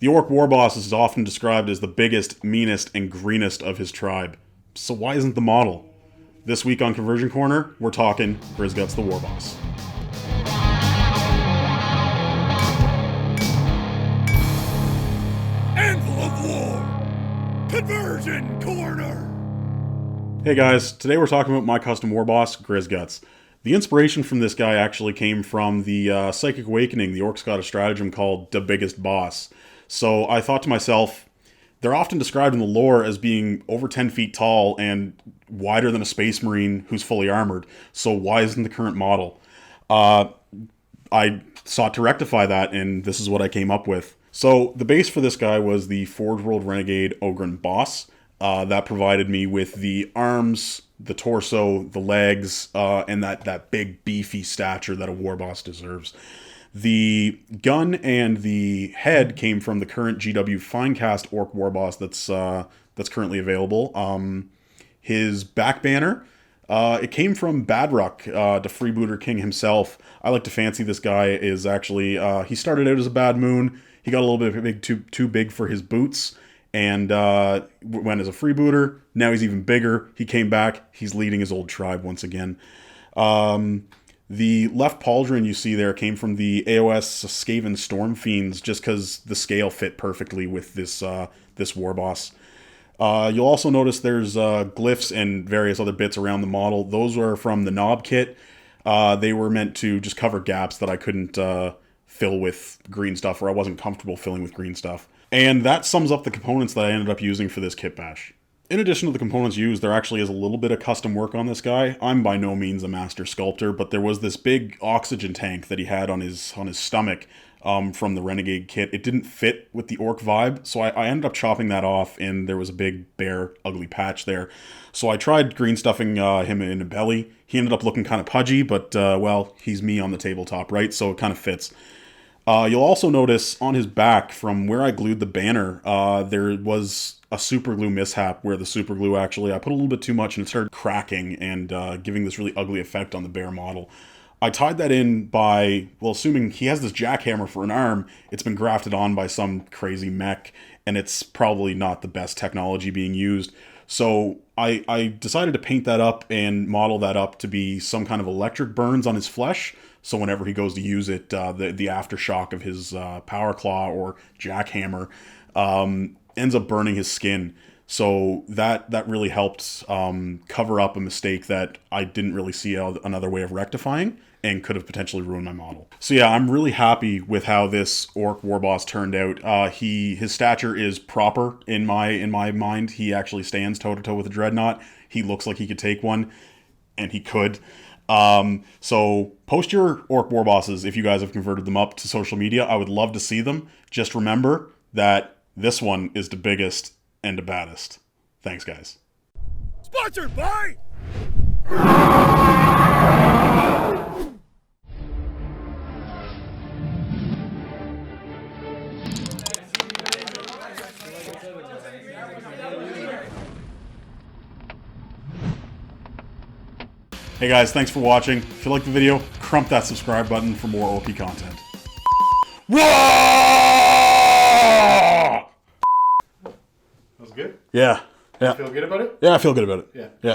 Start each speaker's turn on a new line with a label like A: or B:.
A: The Ork Warboss is often described as the biggest, meanest, and greenest of his tribe. So why isn't the model? This week on Conversion Corner, we're talking GrizGutz the Warboss.
B: Anvil of War! Conversion Corner!
A: Hey guys, today we're talking about my custom Warboss, GrizGutz. The inspiration from this guy actually came from the Psychic Awakening, the Ork Stratagem called The Biggest Boss. So I thought to myself, they're often described in the lore as being over 10 feet tall and wider than a space marine who's fully armored. So why isn't the current model? I sought to rectify that, and this is what I came up with. So the base for this guy was the Forge World Renegade Ogryn Boss. That provided me with the arms, the torso, the legs, and that big beefy stature that a Warboss deserves. The gun and the head came from the current GW Finecast Ork Warboss that's currently available. His back banner, it came from Badruck, the freebooter king himself. I like to fancy this guy is actually, he started out as a bad moon. He got a little bit big, too big for his boots, and went as a freebooter. Now he's even bigger. He came back. He's leading his old tribe once again. The left pauldron you see there came from the AOS Skaven Storm Fiends, just because the scale fit perfectly with this Warboss. You'll also notice there's glyphs and various other bits around the model. Those are from the Knob kit. They were meant to just cover gaps that I couldn't fill with green stuff, or I wasn't comfortable filling with green stuff. And that sums up the components that I ended up using for this Kitbashed. In addition to the components used, there actually is a little bit of custom work on this guy. I'm by no means a master sculptor, but there was this big oxygen tank that he had on his stomach from the Renegade kit. It didn't fit with the Ork vibe, so I ended up chopping that off, and there was a big, bare, ugly patch there. So I tried green stuffing him in a belly. He ended up looking kind of pudgy, but, well, he's me on the tabletop, right? So it kind of fits. You'll also notice on his back, from where I glued the banner, there was a super glue mishap where the super glue actually, I put a little bit too much and it started cracking and giving this really ugly effect on the bear model. I tied that in by, well, assuming he has this jackhammer for an arm, it's been grafted on by some crazy mech, and it's probably not the best technology being used. So I decided to paint that up and model that up to be some kind of electric burns on his flesh. So whenever he goes to use it, the aftershock of his power claw or jackhammer ends up burning his skin. So that really helped cover up a mistake that I didn't really see another way of rectifying and could have potentially ruined my model. So yeah, I'm really happy with how this Ork Warboss turned out. His stature is proper in my mind. He actually stands toe-to-toe with a Dreadnought. He looks like he could take one, and he could. So post your Ork Warbosses if you guys have converted them up to social media. I would love to see them. Just remember that this one is the biggest and the baddest. Thanks, guys.
B: Sponsored by...
A: Hey guys, thanks for watching. If you liked the video, crump that subscribe button for more OP content. Whoa!
C: That was good?
A: Yeah.
C: You feel good about it?
A: Yeah, I feel good about it.
C: Yeah.
A: Yeah.